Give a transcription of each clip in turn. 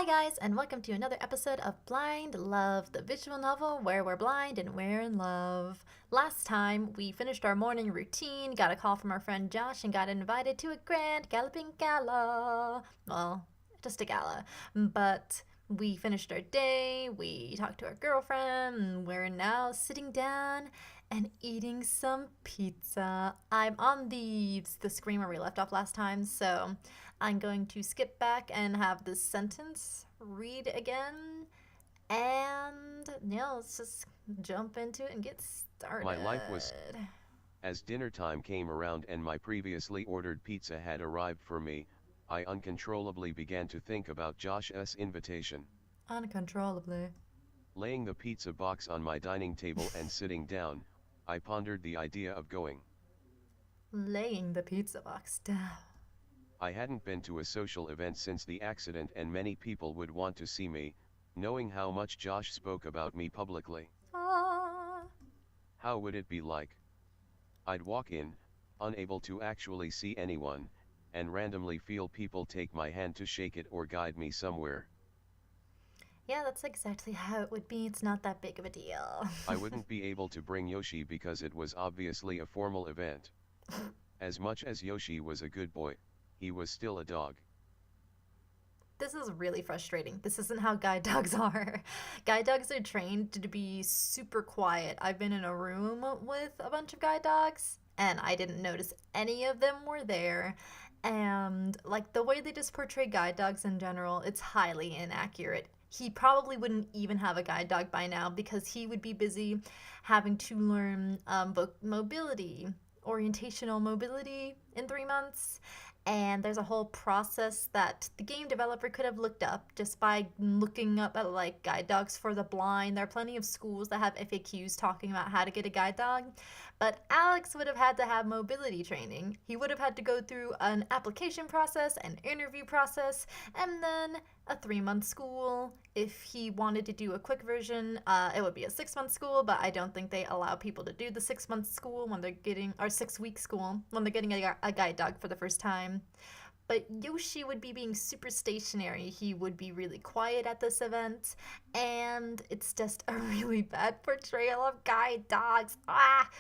Hi guys, and welcome to another episode of Blind Love, the visual novel where we're blind and we're in love. Last time, we finished our morning routine, got a call from our friend Josh, and got invited to a Grand Galloping Gala. Well, just a gala. But we finished our day, we talked to our girlfriend, and we're now sitting down and eating some pizza. I'm on the screen where we left off last time, so I'm going to skip back and have this sentence read again. And yeah, let's just jump into it and get started. My life was... As dinner time came around and my previously ordered pizza had arrived for me, I uncontrollably began to think about Josh's invitation. Uncontrollably. Laying the pizza box on my dining table and sitting down, I pondered the idea of going. Laying the pizza box down. I hadn't been to a social event since the accident and many people would want to see me, knowing how much Josh spoke about me publicly. Ah. How would it be like? I'd walk in, unable to actually see anyone, and randomly feel people take my hand to shake it or guide me somewhere. Yeah, that's exactly how it would be. It's not that big of a deal. I wouldn't be able to bring Yoshi because it was obviously a formal event. As much as Yoshi was a good boy, he was still a dog. This is really frustrating. This isn't how guide dogs are. Guide dogs are trained to be super quiet. I've been in a room with a bunch of guide dogs, and I didn't notice any of them were there. And like the way they just portray guide dogs in general, it's highly inaccurate. He probably wouldn't even have a guide dog by now because he would be busy having to learn mobility, orientational mobility in 3 months. And there's a whole process that the game developer could have looked up just by looking up at like guide dogs for the blind. There are plenty of schools that have FAQs talking about how to get a guide dog, but Alex would have had to have mobility training. He would have had to go through an application process, an interview process, and then a 3-month school. If he wanted to do a quick version, it would be a 6-month school, but I don't think they allow people to do the 6-month school when they're getting, or 6-week school when they're getting a guide dog for the first time. But Yoshi would be being super stationary. He would be really quiet at this event, and it's just a really bad portrayal of guide dogs.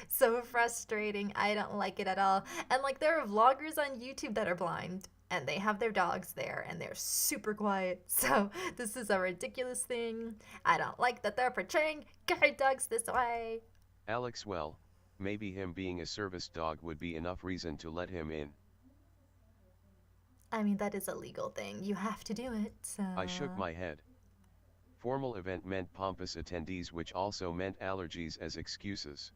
So frustrating. I don't like it at all. And like there are vloggers on YouTube that are blind, and they have their dogs there, and they're super quiet. So this is a ridiculous thing. I don't like that they're portraying guide dogs this way. Alex, well, maybe him being a service dog would be enough reason to let him in. I mean, that is a legal thing. You have to do it, so... I shook my head. Formal event meant pompous attendees, which also meant allergies as excuses.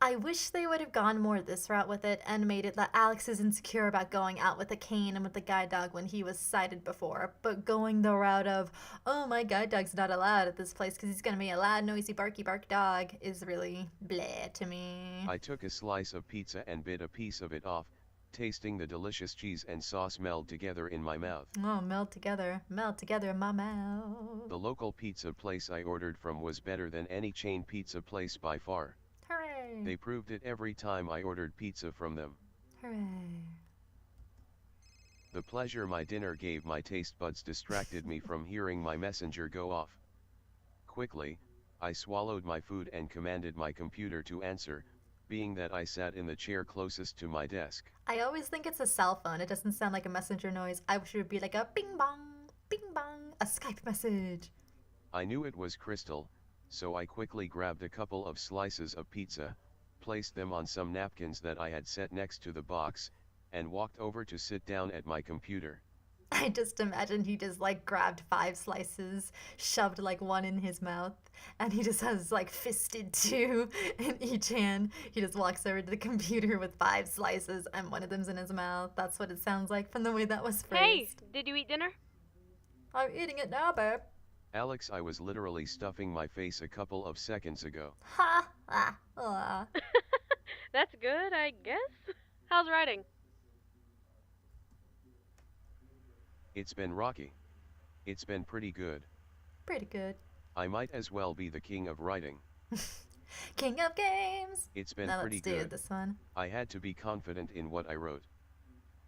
I wish they would have gone more this route with it and made it that Alex is insecure about going out with a cane and with the guide dog when he was sighted before, but going the route of, oh, my guide dog's not allowed at this place because he's going to be a loud, noisy, barky bark dog is really bleh to me. I took a slice of pizza and bit a piece of it off, tasting the delicious cheese and sauce meld together in my mouth. Oh, meld together in my mouth. The local pizza place I ordered from was better than any chain pizza place by far. Hooray! They proved it every time I ordered pizza from them. Hooray! The pleasure my dinner gave my taste buds distracted me from hearing my messenger go off. Quickly, I swallowed my food and commanded my computer to answer, being that I sat in the chair closest to my desk. I always think it's a cell phone. It doesn't sound like a messenger noise. I wish it would be like a bing bong, a Skype message. I knew it was Crystal, so I quickly grabbed a couple of slices of pizza, placed them on some napkins that I had set next to the box, and walked over to sit down at my computer. I just imagined he just like grabbed 5 slices, shoved like one in his mouth, and he just has like fisted 2 in each hand. He just walks over to the computer with 5 slices and one of them's in his mouth. That's what it sounds like from the way that was phrased. Hey, did you eat dinner? I'm eating it now, babe. Alex, I was literally stuffing my face a couple of seconds ago. Ha! Ah. That's good, I guess. How's writing? It's been rocky. It's been pretty good. Pretty good. I might as well be the king of writing. King of games! It's been Now pretty let's do good. this one. I had to be confident in what I wrote.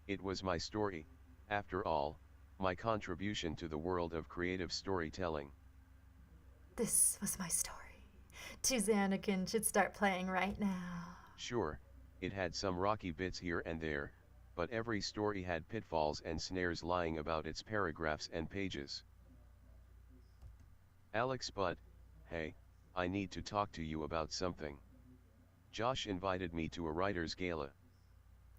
It was my story, after all, My contribution to the world of creative storytelling. This was my story. Choose Anakin should start playing right now. Sure, it had some rocky bits here and there, but every story had pitfalls and snares lying about its paragraphs and pages. Alex, but, hey, I need to talk to you about something. Josh invited me to a writer's gala.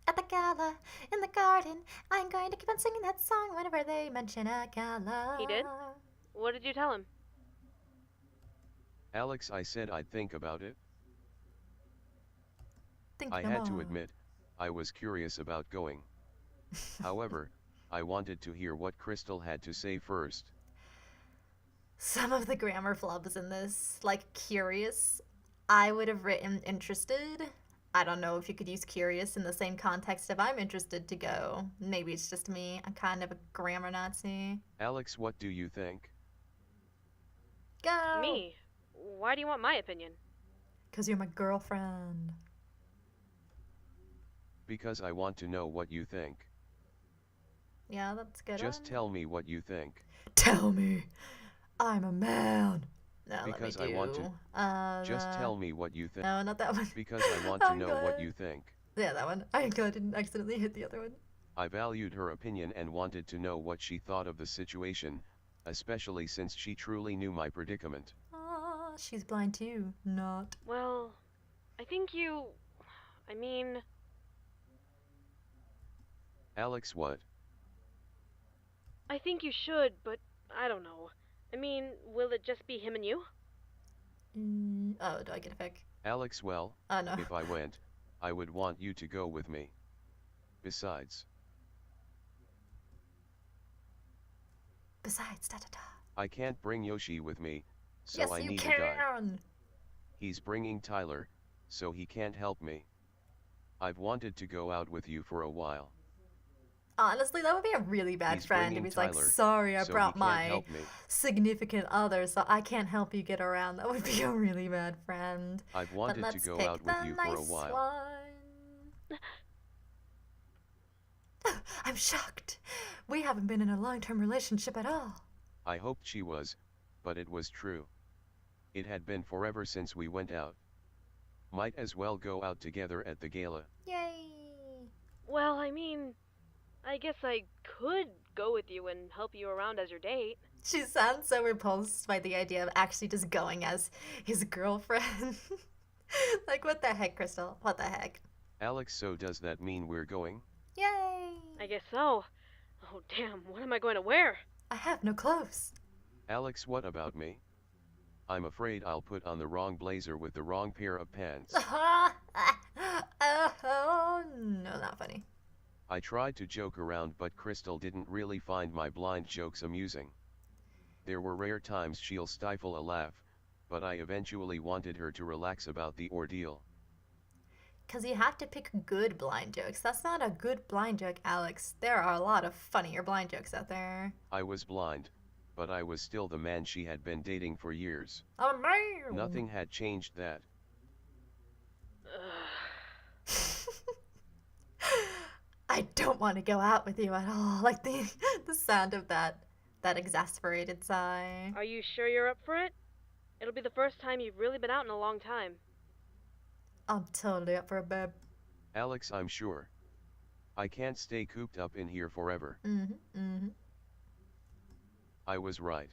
At the gala, in the garden, I'm going to keep on singing that song whenever they mention a gala. He did? What did you tell him? Alex, I said I'd think about it. Think I no had to more. admit, I was curious about going. However, I wanted to hear what Crystal had to say first. Some of the grammar flubs in this, like curious, I would have written interested. I don't know if you could use curious in the same context if I'm interested to go. Maybe it's just me. I'm kind of a grammar Nazi. Alex, what do you think? Go! Me? Why do you want my opinion? Because you're my girlfriend. Because I want to know what you think. Yeah, that's good. Just tell me what you think. Tell me. I'm a man. No, Because let me I want to. do. Just tell me what you think. No, not that one. Because I want to I'm know what glad. you think. Yeah, that one. I'm glad I didn't accidentally hit the other one. I valued her opinion and wanted to know what she thought of the situation, especially since she truly knew my predicament. Ah, she's blind too. Not. Well, I think you... I mean... Alex, what? I think you should, but I don't know. I mean, will it just be him and you? Oh, do I get a pick? Alex, well, Oh, no. if I went, I would want you to go with me. Besides, da-da-da. I can't bring Yoshi with me, so Yes, I you need a guy. can! He's bringing Tyler, so he can't help me. I've wanted to go out with you for a while. Honestly, that would be a really bad He's friend if bringing he's like, Tyler, sorry, I so he brought can't my help me. significant other, so I can't help you get around. That would be a really bad friend. I've But wanted to let's go pick out with the you for a nice while. one. I'm shocked. We haven't been in a long-term relationship at all. I hoped she was, but it was true. It had been forever since we went out. Might as well go out together at the gala. Yay! Well, I mean... I guess I could go with you and help you around as your date. She sounds so repulsed by the idea of actually just going as his girlfriend. Like, what the heck, Crystal? What the heck? Alex, so does that mean we're going? Yay! I guess so. Oh, damn, what am I going to wear? I have no clothes. Alex, what about me? I'm afraid I'll put on the wrong blazer with the wrong pair of pants. Oh, no, not funny. I tried to joke around, but Crystal didn't really find my blind jokes amusing. There were rare times she'll stifle a laugh, but I eventually wanted her to relax about the ordeal. Because you have to pick good blind jokes. That's not a good blind joke, Alex. There are a lot of funnier blind jokes out there. I was blind, but I was still the man she had been dating for years. Oh, man! Nothing had changed that. I don't want to go out with you at all. Like the sound of that exasperated sigh. Are you sure you're up for it? It'll be the first time you've really been out in a long time. I'm totally up for a bib. Alex, I'm sure. I can't stay cooped up in here forever. I was right.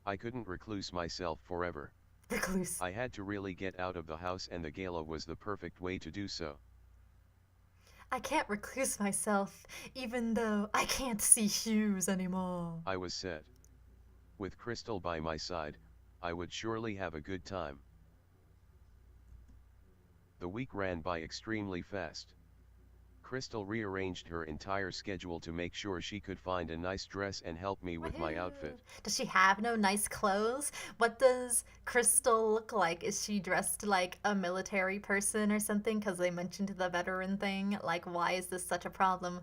I couldn't recluse myself forever. Recluse. I had to really get out of the house, and the gala was the perfect way to do so. I can't recluse myself, even though I can't see Hughes anymore. I was set. With Crystal by my side, I would surely have a good time. The week ran by extremely fast. Crystal rearranged her entire schedule to make sure she could find a nice dress and help me with my outfit. Does she have no nice clothes? What does Crystal look like? Is she dressed like a military person or something? Because they mentioned the veteran thing. Like, why is this such a problem?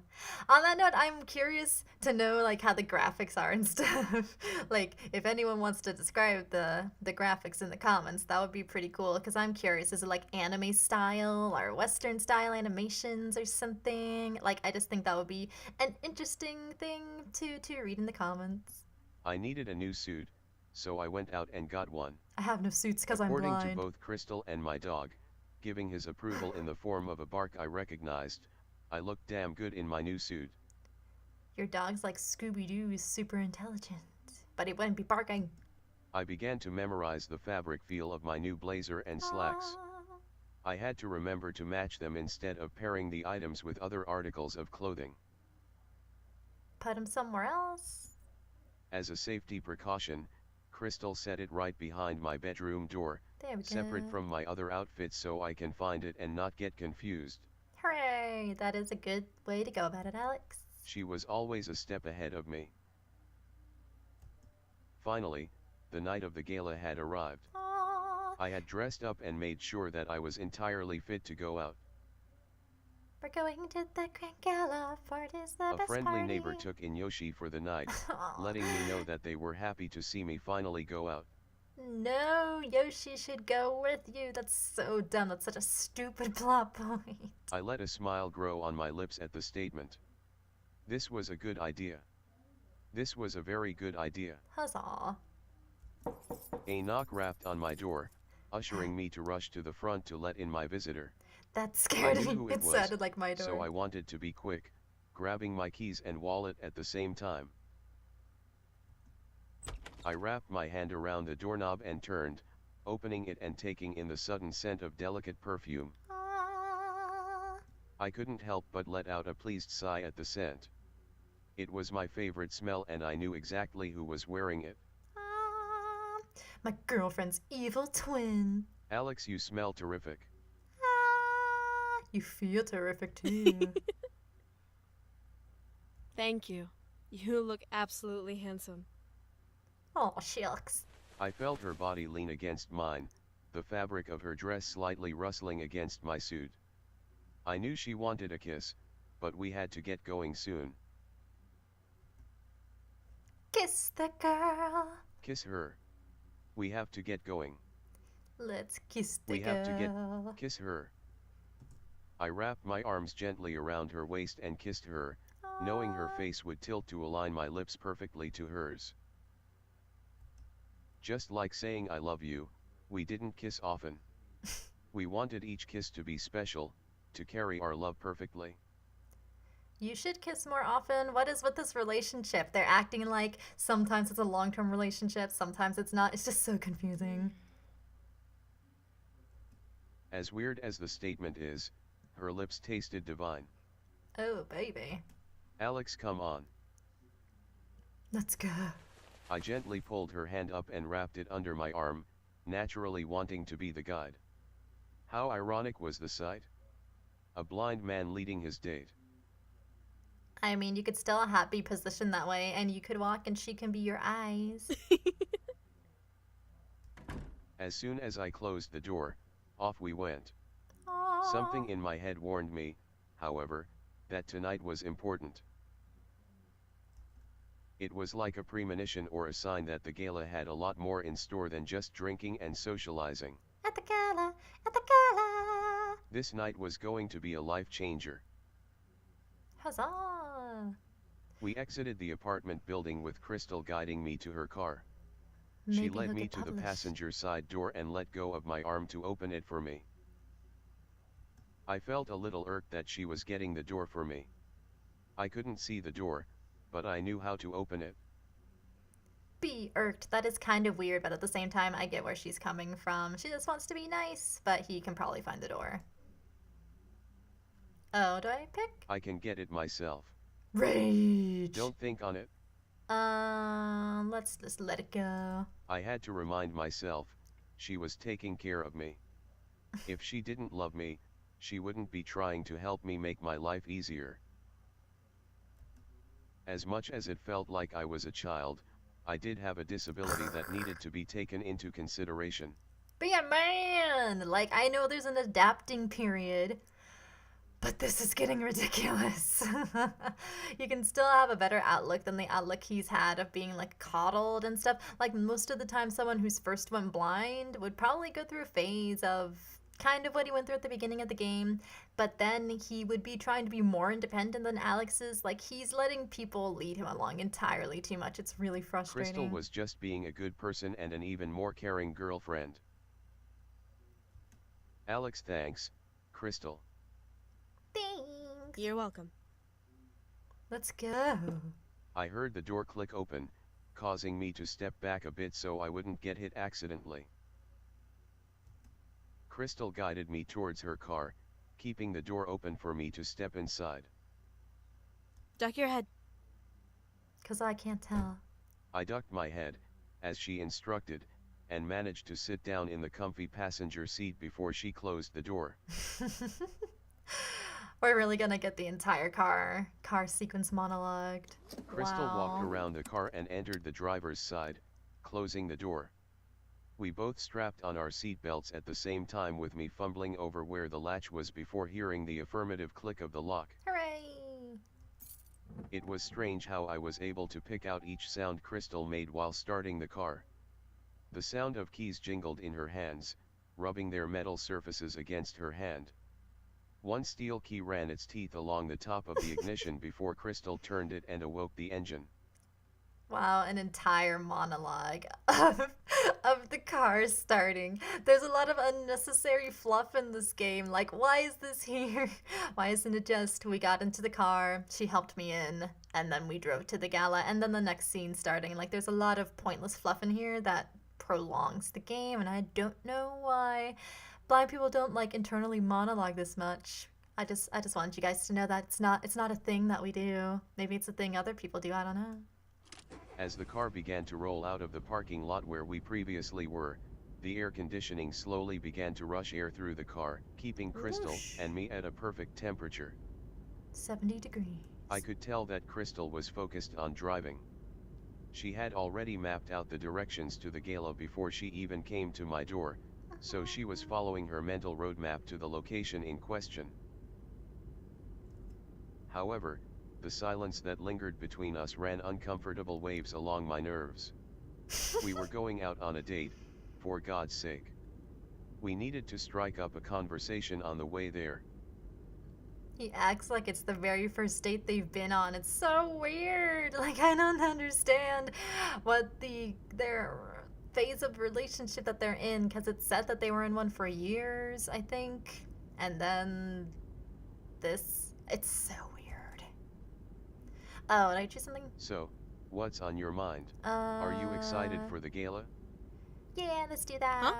On that note, I'm curious to know like how the graphics are and stuff. Like, if anyone wants to describe the graphics in the comments, that would be pretty cool. Because I'm curious, is it like anime style or Western style animations or something? something. Like, I just think that would be an interesting thing to read in the comments. I needed a new suit, so I went out and got one. I have no suits because I'm According to blind. both Crystal and my dog, giving his approval in the form of a bark I recognized, I looked damn good in my new suit. Your dog's like Scooby-Doo is super intelligent, but he wouldn't be barking. I began to memorize the fabric feel of my new blazer and slacks. I had to remember to match them instead of pairing the items with other articles of clothing. Put him somewhere else. As a safety precaution, Crystal set it right behind my bedroom door, There we separate go. from my other outfits so I can find it and not get confused. Hooray! That is a good way to go about it, Alex. She was always a step ahead of me. Finally, the night of the gala had arrived. Aww. I had dressed up and made sure that I was entirely fit to go out. We're going to the Grand Gala, for it is the A best friendly party. neighbor took in Yoshi for the night, Aw. letting me know that they were happy to see me finally go out. No, Yoshi should go with you. That's so dumb. That's such a stupid plot point. I let a smile grow on my lips at the statement. This was a good idea. This was a very good idea. Huzzah. A knock rapped on my door, ushering me to rush to the front to let in my visitor. That scared I knew me. who It it was, sounded like my door. So I wanted to be quick, grabbing my keys and wallet at the same time. I wrapped my hand around the doorknob and turned, opening it and taking in the sudden scent of delicate perfume. Ah. I couldn't help but let out a pleased sigh at the scent. It was my favorite smell and I knew exactly who was wearing it. Ah. My girlfriend's evil twin. Alex, you smell terrific. Ah. You feel terrific too. Thank you. You look absolutely handsome. Oh, shucks. I felt her body lean against mine, the fabric of her dress slightly rustling against my suit. I knew she wanted a kiss, but we had to get going soon. Kiss the girl. Kiss her. We have to get going. Let's kiss the We girl. have to get kiss her. I wrapped my arms gently around her waist and kissed her, knowing her Ah. face would tilt to align my lips perfectly to hers. Just like saying I love you, we didn't kiss often. We wanted each kiss to be special, to carry our love perfectly. You should kiss more often. What is with this relationship? They're acting like sometimes it's a long-term relationship, sometimes it's not. It's just so confusing. As weird as the statement is, her lips tasted divine. Oh, baby. Alex, come on. Let's go. I gently pulled her hand up and wrapped it under my arm, naturally wanting to be the guide. How ironic was the sight? A blind man leading his date. I mean, you could still be positioned that way, and you could walk and she can be your eyes. As soon as I closed the door, off we went. Aww. Something in my head warned me, however, that tonight was important. It was like a premonition or a sign that the gala had a lot more in store than just drinking and socializing. At the gala, at the gala. This night was going to be a life changer. Huzzah. We exited the apartment building with Crystal guiding me to her car. Maybe She led he'll me get to the published. passenger side door and let go of my arm to open it for me. I felt a little irked that she was getting the door for me. I couldn't see the door, but I knew how to open it. Be irked. That is kind of weird, but at the same time, I get where she's coming from. She just wants to be nice, but he can probably find the door. Oh, do I pick? I can get it myself. Rage. Don't think on it. Let's just let it go. I had to remind myself, she was taking care of me. If she didn't love me, she wouldn't be trying to help me make my life easier. As much as it felt like I was a child, I did have a disability that needed to be taken into consideration. Be a man! Like, I know there's an adapting period, but this is getting ridiculous. You can still have a better outlook than the outlook he's had of being, like, coddled and stuff. Like, most of the time, someone who's first went blind would probably go through a phase of kind of what he went through at the beginning of the game, but then he would be trying to be more independent than Alex is. Like, he's letting people lead him along entirely too much. It's really frustrating. Crystal was just being a good person and an even more caring girlfriend. Alex, thanks, Crystal. Thanks. You're welcome. Let's go. I heard the door click open, causing me to step back a bit so I wouldn't get hit accidentally. Crystal guided me towards her car, keeping the door open for me to step inside. Duck your head. 'Cause I can't tell. I ducked my head, as she instructed, and managed to sit down in the comfy passenger seat before she closed the door. We're really gonna get the entire car sequence monologued. Crystal walked Wow. around the car and entered the driver's side, closing the door. We both strapped on our seatbelts at the same time, with me fumbling over where the latch was before hearing the affirmative click of the lock. Hooray! It was strange how I was able to pick out each sound Crystal made while starting the car. The sound of keys jingled in her hands, rubbing their metal surfaces against her hand. One steel key ran its teeth along the top of the ignition before Crystal turned it and awoke the engine. Wow, an entire monologue of the car starting. There's a lot of unnecessary fluff in this game. Like, why is this here? Why isn't it just, we got into the car, she helped me in, and then we drove to the gala, and then the next scene starting. Like, there's a lot of pointless fluff in here that prolongs the game, and I don't know why blind people don't like internally monologue this much. I just want you guys to know that it's not a thing that we do. Maybe it's a thing other people do, I don't know. As the car began to roll out of the parking lot where we previously were, the air conditioning slowly began to rush air through the car, keeping Crystal Whoosh. and me at a perfect temperature. 70 degrees. I could tell that Crystal was focused on driving. She had already mapped out the directions to the gala before she even came to my door, so she was following her mental roadmap to the location in question. However, the silence that lingered between us ran uncomfortable waves along my nerves. We were going out on a date, for God's sake. We needed to strike up a conversation on the way there. He acts like it's the very first date they've been on. It's so weird. Like, I don't understand what their phase of relationship that they're in, because it said that they were in one for years, I think. And then this, it's so weird. Oh, did I choose something? So, what's on your mind? Are you excited for the gala? Yeah, let's do that. Huh?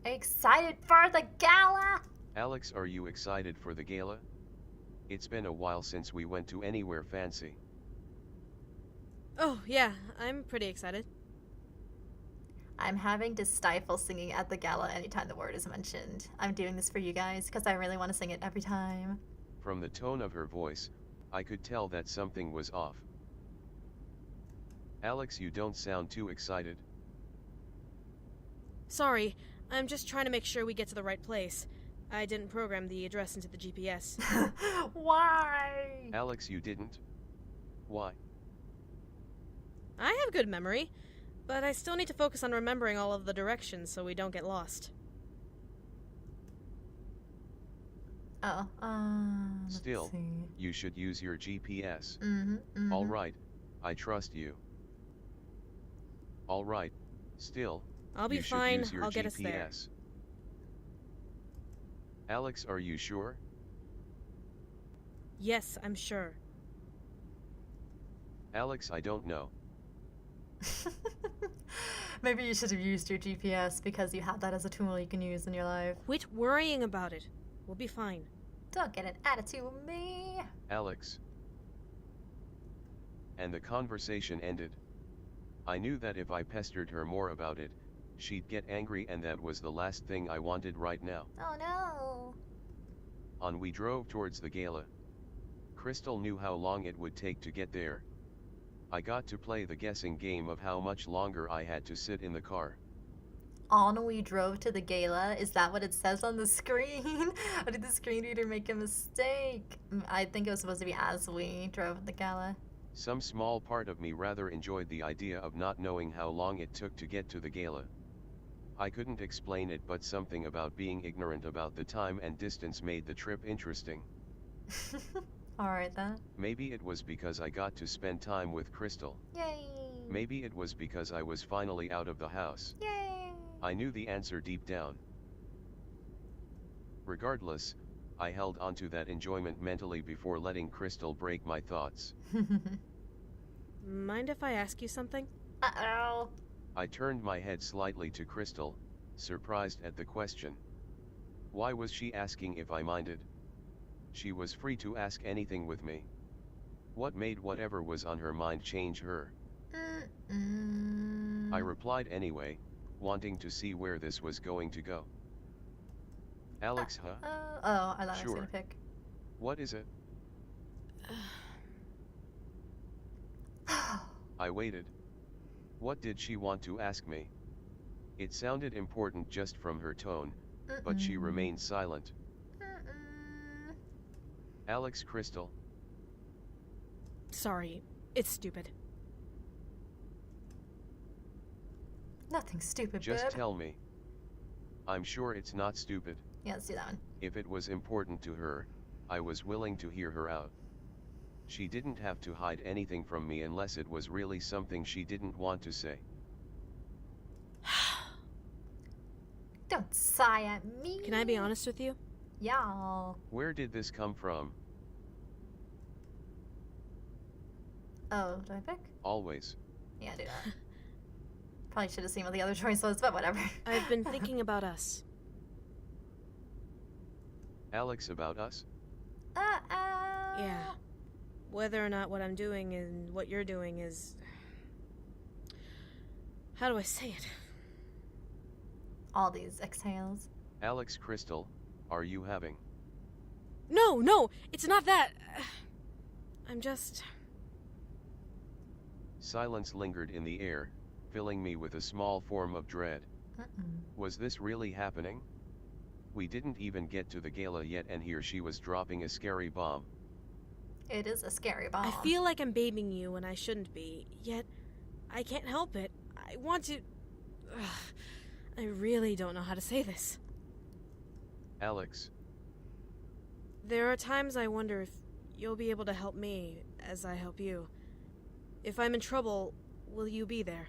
Are you excited for the gala? Alex, are you excited for the gala? It's been a while since we went to anywhere fancy. Oh, yeah, I'm pretty excited. I'm having to stifle singing at the gala anytime the word is mentioned. I'm doing this for you guys because I really want to sing it every time. From the tone of her voice, I could tell that something was off. Alex, you don't sound too excited. Sorry, I'm just trying to make sure we get to the right place. I didn't program the address into the GPS. Why? Alex, you didn't? Why? I have good memory, but I still need to focus on remembering all of the directions so we don't get lost. Oh, let's Still, see. you should use your GPS. Mm-hmm. All right, I trust you. All right, still, I'll be you should fine, use your I'll get us there. GPS. Alex, are you sure? Yes, I'm sure. Alex, I don't know. Maybe you should have used your GPS because you have that as a tool you can use in your life. Quit worrying about it. We'll be fine. Don't get an attitude with me. Alex. And the conversation ended. I knew that if I pestered her more about it, she'd get angry, and that was the last thing I wanted right now. Oh no. On we drove towards the gala. Crystal knew how long it would take to get there. I got to play the guessing game of how much longer I had to sit in the car. On we drove to the gala. Is that what it says on the screen? Or did the screen reader make a mistake? I think it was supposed to be as we drove to the gala. Some small part of me rather enjoyed the idea of not knowing how long it took to get to the gala. I couldn't explain it, but something about being ignorant about the time and distance made the trip interesting. Alright then. Maybe it was because I got to spend time with Crystal. Yay! Maybe it was because I was finally out of the house. Yay! I knew the answer deep down. Regardless, I held onto that enjoyment mentally before letting Crystal break my thoughts. Mind if I ask you something? Uh-oh. I turned my head slightly to Crystal, surprised at the question. Why was she asking if I minded? She was free to ask anything with me. What made whatever was on her mind change her? I replied anyway, wanting to see where this was going to go. Alex, huh? Oh, I thought I was Sure. gonna pick. What is it? I waited. What did she want to ask me? It sounded important just from her tone, but she remained silent. Alex, Crystal. Sorry, it's stupid. Nothing stupid, Just babe. tell me. I'm sure it's not stupid. Yeah, let's do that one. If it was important to her, I was willing to hear her out. She didn't have to hide anything from me unless it was really something she didn't want to say. Don't sigh at me. Can I be honest with you? Yeah. Where did this come from? Oh, do I pick? Always. Yeah, do that. Probably should have seen what the other choice was, but whatever. I've been thinking about us. Alex, about us? Yeah. Whether or not what I'm doing and what you're doing is... How do I say it? All these exhales. Alex, Crystal, are you having? No, it's not that. I'm just... Silence lingered in the air, filling me with a small form of dread. Was this really happening? We didn't even get to the gala yet and here she was dropping a scary bomb. It is a scary bomb. I feel like I'm babying you when I shouldn't be, yet I can't help it. I want to... Ugh, I really don't know how to say this. Alex. There are times I wonder if you'll be able to help me as I help you. If I'm in trouble, will you be there?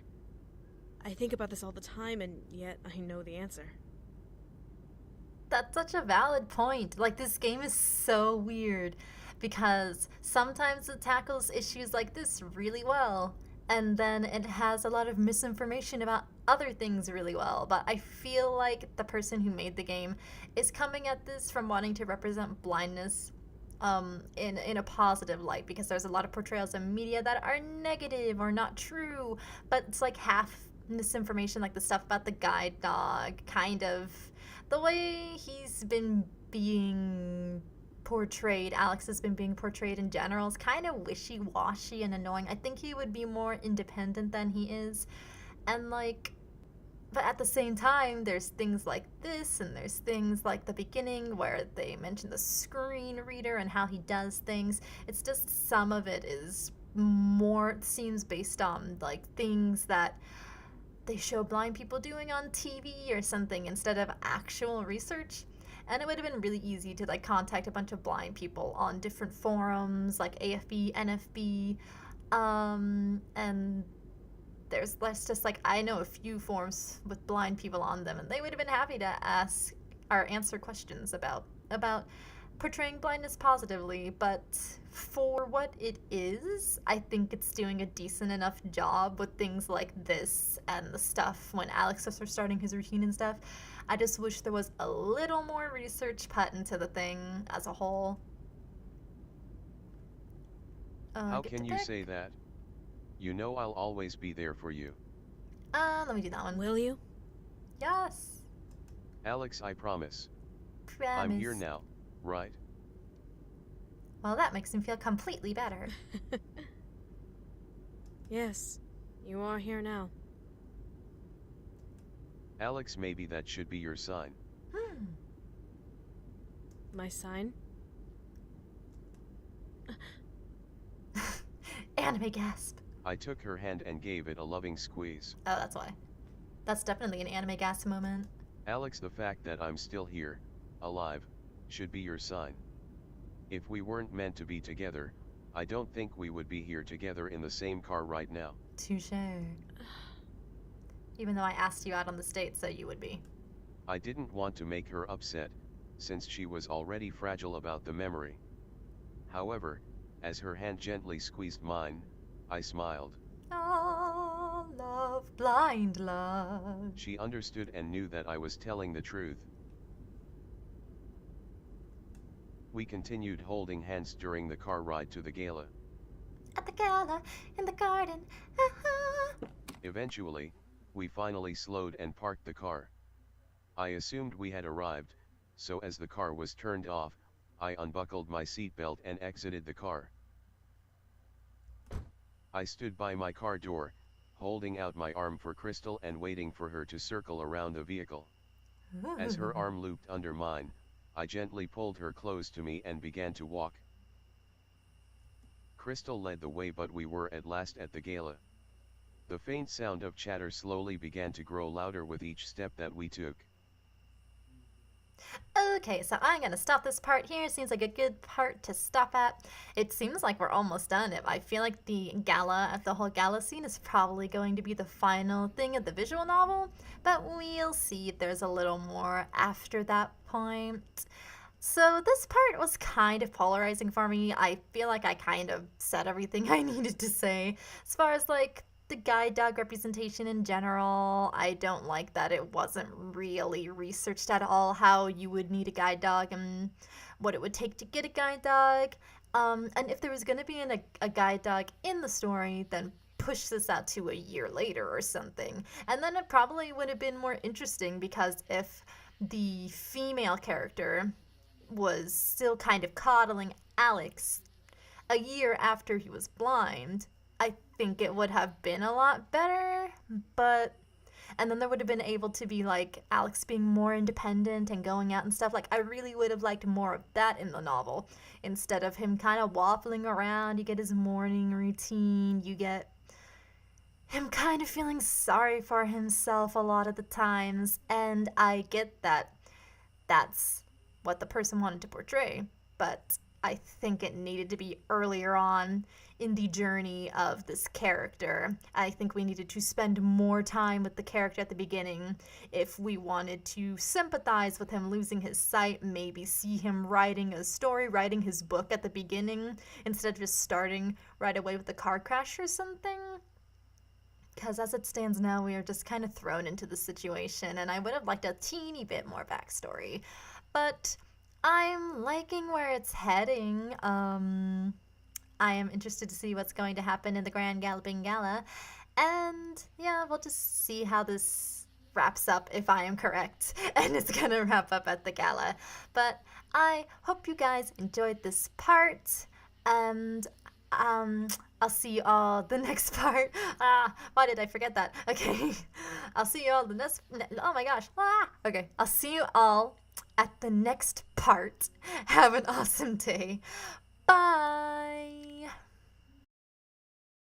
I think about this all the time, and yet I know the answer. That's such a valid point. Like, this game is so weird because sometimes it tackles issues like this really well, and then it has a lot of misinformation about other things really well. But I feel like the person who made the game is coming at this from wanting to represent blindness in a positive light, because there's a lot of portrayals in media that are negative or not true, but it's like half misinformation, like the stuff about the guide dog, kind of the way he's been being portrayed, Alex has been being portrayed in general, is kind of wishy-washy and annoying. I think he would be more independent than he is, and like, but at the same time, there's things like this, and there's things like the beginning where they mention the screen reader and how he does things. It's just some of it is more, it seems, based on like things that they show blind people doing on TV or something instead of actual research. And it would have been really easy to like contact a bunch of blind people on different forums like AFB, NFB, and there's less, just like, I know a few forums with blind people on them, and they would have been happy to ask or answer questions about portraying blindness positively. But for what it is, I think it's doing a decent enough job with things like this and the stuff when Alex was starting his routine and stuff. I just wish there was a little more research put into the thing as a whole. How can you say that? You know I'll always be there for you. Let me do that one. Will you? Yes. Alex, I promise. Promise. I'm here now, right? Well, that makes him feel completely better. Yes, you are here now. Alex, maybe that should be your sign. My sign? Anime gasp. I took her hand and gave it a loving squeeze. Oh, that's why. That's definitely an anime gas moment. Alex, the fact that I'm still here, alive, should be your sign. If we weren't meant to be together, I don't think we would be here together in the same car right now. Touche. Even though I asked you out on this date, so you would be. I didn't want to make her upset, since she was already fragile about the memory. However, as her hand gently squeezed mine, I smiled. Oh, love, blind love. She understood and knew that I was telling the truth. We continued holding hands during the car ride to the gala. At the gala, in the garden. Eventually, we finally slowed and parked the car. I assumed we had arrived, so as the car was turned off, I unbuckled my seatbelt and exited the car. I stood by my car door, holding out my arm for Crystal and waiting for her to circle around the vehicle. As her arm looped under mine, I gently pulled her close to me and began to walk. Crystal led the way, but we were at last at the gala. The faint sound of chatter slowly began to grow louder with each step that we took. Okay, so I'm gonna stop this part here. Seems like a good part to stop at. It seems like we're almost done. I feel like the whole gala scene is probably going to be the final thing of the visual novel, but we'll see if there's a little more after that point. So this part was kind of polarizing for me. I feel like I kind of said everything I needed to say. As far as like the guide dog representation in general, I don't like that it wasn't really researched at all how you would need a guide dog and what it would take to get a guide dog. And if there was going to be a guide dog in the story, then push this out to a year later or something. And then it probably would have been more interesting, because if the female character was still kind of coddling Alex a year after he was blind, I think it would have been a lot better. And then there would have been able to be like Alex being more independent and going out and stuff. Like, I really would have liked more of that in the novel instead of him kind of waffling around. You get his morning routine, you get him kind of feeling sorry for himself a lot of the times, and I get that that's what the person wanted to portray, but I think it needed to be earlier on in the journey of this character. I think we needed to spend more time with the character at the beginning if we wanted to sympathize with him losing his sight, maybe see him writing a story, writing his book at the beginning, instead of just starting right away with the car crash or something. Because as it stands now, we are just kind of thrown into the situation, and I would have liked a teeny bit more backstory. But I'm liking where it's heading. I am interested to see what's going to happen in the Grand Galloping Gala. And yeah, we'll just see how this wraps up, if I am correct. And it's going to wrap up at the gala. But I hope you guys enjoyed this part. And I'll see you all the next part. Why did I forget that? Okay. I'll see you all the next... Oh my gosh. Okay. I'll see you all at the next part. Have an awesome day. Bye.